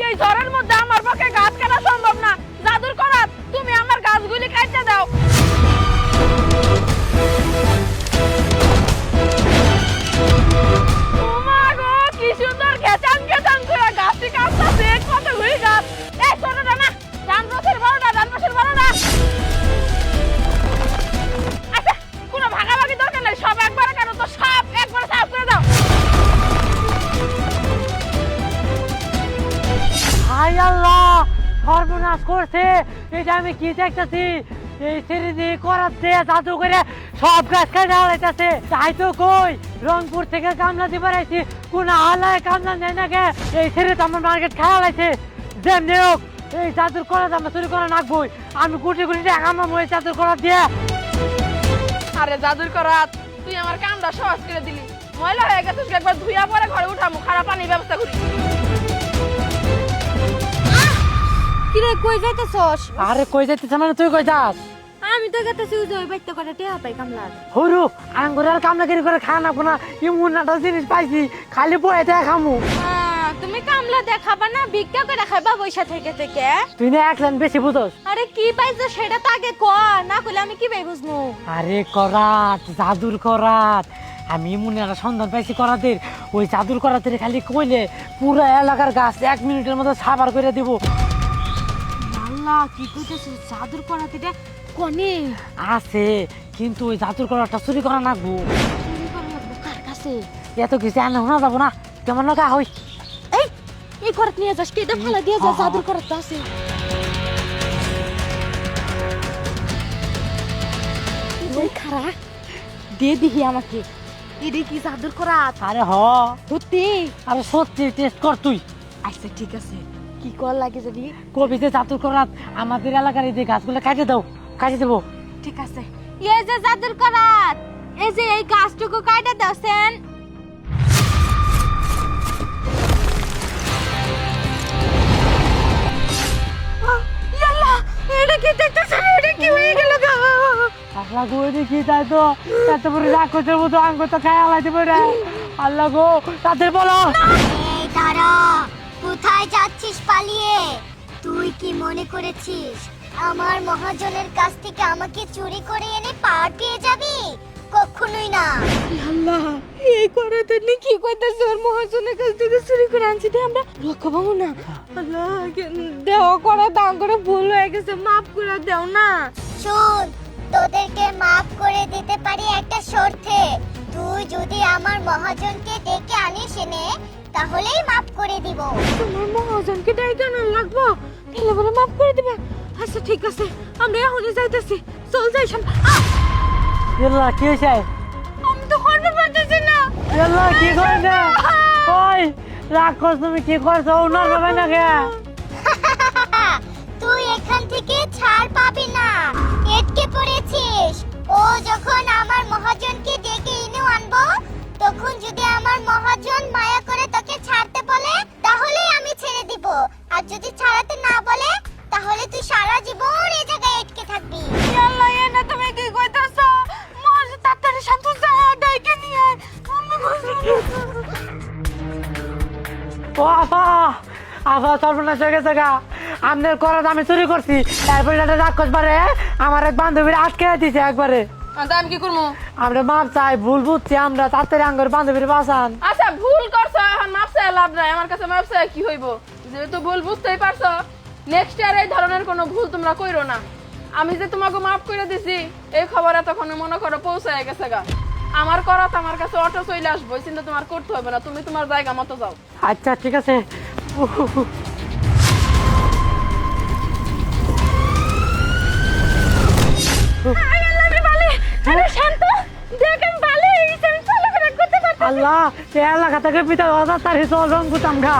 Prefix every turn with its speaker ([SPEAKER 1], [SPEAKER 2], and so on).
[SPEAKER 1] এই ঝড়ের মধ্যে আমার পক্ষে গাছ কাটা সম্ভব না। জাদুর করাত, তুমি আমার গাছগুলি কাটতে দাও। ওমা গো, কি সুন্দর খেচান খেচান করে গাছটি কাটতাছে। কতগুলি গাছ। এই ছোটটা না, ডান পাশের বড়টা, ডান পাশের বড়টা। আচ্ছা, কোনো ভাগাভাগি দরকার নেই, সব একবারে কাটো তো, সব একবারে সাফ করে দাও।
[SPEAKER 2] হাই আল্লাহ, সর্বনাশ করছে। এটা আমি কি দেখতেছি? এই ছেড়ে দিয়ে করাচ্ছে জাদু করে সব গাছ কাটা হালাইতেছে। তাই তো কই, রংপুর থেকে কামলা দিয়ে বেড়াইছি, কোন হালায় কামলা নেয় না গে। এই ছেড়ে তো আমার মার্কেট খাওয়া হালাইছে। যেমনি হোক এই জাদুর করা আমরা চুরি করা নাকবই। আমি গুটি গুটি টাকা আমার ওই জাদুর করা দিয়ে।
[SPEAKER 1] আরে জাদুর করাত, তুই আমার কামটা সহজ করে দিলি। ময়লা হয়ে গেছে, একবার ধুইয়া পরে ঘরে উঠামু, খারাপ পানির ব্যবস্থা করি।
[SPEAKER 3] কিরে কই যাইতেছস?
[SPEAKER 2] আরে কই যাইতেছ মানে তুই কই যাস?
[SPEAKER 3] আমি তো গেতেছি ওই যে ওই বাইতে করে টেহা পাই কামলার।
[SPEAKER 2] হরু আঙ্গুরের কামলাগিরি করে খাওয়া না না, এমন একটা জিনিস পাইছি খালি বয়ে দেয়া খামু।
[SPEAKER 3] তুমি কামলা দেখাবা না, ভিক্ষা করে খাইবা পয়সা থেকে থেকে?
[SPEAKER 2] তুই না এক লাইন বেশি বুঝোস।
[SPEAKER 3] আরে কি পাইছো সেটা তো আগে ক, না কইলে আমি কি ভাই বুঝবো?
[SPEAKER 2] আরে করাত, জাদুর করাত। আমি মনে একটা সন্ধান পাইছি করাতের। ওই জাদুর করাতের খালি কইলে পুরো এলাকার গাছ 1 মিনিটের মধ্যে সাবার করে দিব।
[SPEAKER 3] আল্লাহ, কি কইতেছিস? জাদুর করাতিটা কোনে
[SPEAKER 2] আছে, কিন্তু ওই জাদুর করাতটা চুরি করা নাকবো।
[SPEAKER 3] চুরি করা লাগবে কার কাছে?
[SPEAKER 2] এত কিছু আনলে শোনা যাবো না, কেমন লাগা হই।
[SPEAKER 3] এই করাত নিয়ে যাস, কেটে ফালা দিয়ে যা, জাদুর করাত আছে। ওই খারা দে দিহি আমাকে। এটা কি জাদুর করাত?
[SPEAKER 2] আরে হ,
[SPEAKER 3] সত্যি?
[SPEAKER 2] আরে সত্যি টেস্ট কর তুই।
[SPEAKER 3] আচ্ছা ঠিক আছে, কি কর লাগে যদি?
[SPEAKER 2] কবিতে জাদুর করাত আমাদের এলাকার এই যে গাছগুলো কাটে দাও, কাটে দেবো।
[SPEAKER 3] ঠিক আছে, এই যে জাদুর করাত, এই যে এই গাছটুকু কাটে দাওছেন। ইয়াল্লাহ, এটা কি দেখতেছেন? এটা কি হয়ে গেল গো?
[SPEAKER 2] আল্লাহ গো, দেখি তাই তো এত বড় রাক্ষসের মতো আঙ্গ তো খায় আলাইতে পারে। আল্লাহ গো, তাদের বলো।
[SPEAKER 4] এই দাঁড়া, কোথায় যাচ্ছিস পালিয়ে? তুই কি মনে করেছিস আমার মহাজনের কাছ থেকে আমাকে চুরি করে এনে পার পেয়ে যাবি? কখনোই না।
[SPEAKER 3] আল্লাহ, এই করাতে নি কি কইতাছ? ওর মহাজনের কাছ থেকে চুরি করে আনছি, দে আমরা রক্ষা পাবো না। আল্লাহ, দেও করা দাম করে ভুল হয়ে গেছে, মাফ করে দাও না।
[SPEAKER 4] শোন, তোদেরকে মাফ করে দিতে পারি একটা শর্তে। তুই যদি আমার মহাজনকে ডেকে আনিস এনে, তাহলেই মাফ করে দিব।
[SPEAKER 3] তোমার মহাজনকে ডাইকে না লাগবো, তাহলে বলে মাফ করে দিবে। আচ্ছা ঠিক আছে, আমরা এখনই যাইতেছি। চল যাই সামনে।
[SPEAKER 2] আল্লাহ কি হয়েছে?
[SPEAKER 3] আমি তো করতে পারতেছি না।
[SPEAKER 2] আল্লাহ কি করছে? ওই রাক্ষস, তুমি কি করছো? উনার ভাবে না কে?
[SPEAKER 4] তুই এখান থেকে ছাড় পাবি না, এটকে পড়েছিস। ও যখন আমার মহাজনকে ডেকে এনে আনবো, তখন যদি আমার মহাজন মায়া করে তোকে ছাড়তে বলে, তাহলে আমি ছেড়ে দিব। আর যদি ছাড়াতে না বলে, তাহলে তুই সারা জীবন এই জায়গায় আটকে থাকবি।
[SPEAKER 3] আল্লাহ, এ না তুমি কি কইতাছ? মহাজ তাড়াতাড়ি শান্ত যা, ডাইকে নিয়ে আয়। আমি
[SPEAKER 2] ও আফা, আফা সর্বনাশ হয়ে গেছে গা। আপনার করাত আমি চুরি করছি, তারপরে একটা রাক্ষস পারে আমার এক বান্ধবীর আটকে দিছে একবারে।
[SPEAKER 1] আমি কি করবো?
[SPEAKER 2] আমরা মাপ চাই, ভুল বুঝছি আমরা, তাড়াতাড়ি আঙ্গর বান্ধবীর বাঁচান।
[SPEAKER 1] আচ্ছা, ভুল করছো, এখন মাপ চাই লাভ নাই। আমার কাছে মাপ চাই কি হইব? যেহেতু ভুল বুঝতেই পারছো, নেক্সট ইয়ার এই ধরনের কোনো ভুল তোমরা কইরো না। আমি যে তোমাকে মাফ করে দিছি, এই খবর এতক্ষণে মনে করো পৌঁছায় গেছে গা। আমার করাত আমার কাছে অটো চলে আসবো, এই চিন্তা তোমার করতে হবে না। তুমি তোমার জায়গা মতো যাও।
[SPEAKER 2] আচ্ছা ঠিক আছে। আল্লাহ, এলাকা থেকে পিতা চল রং কুতাম ঘা।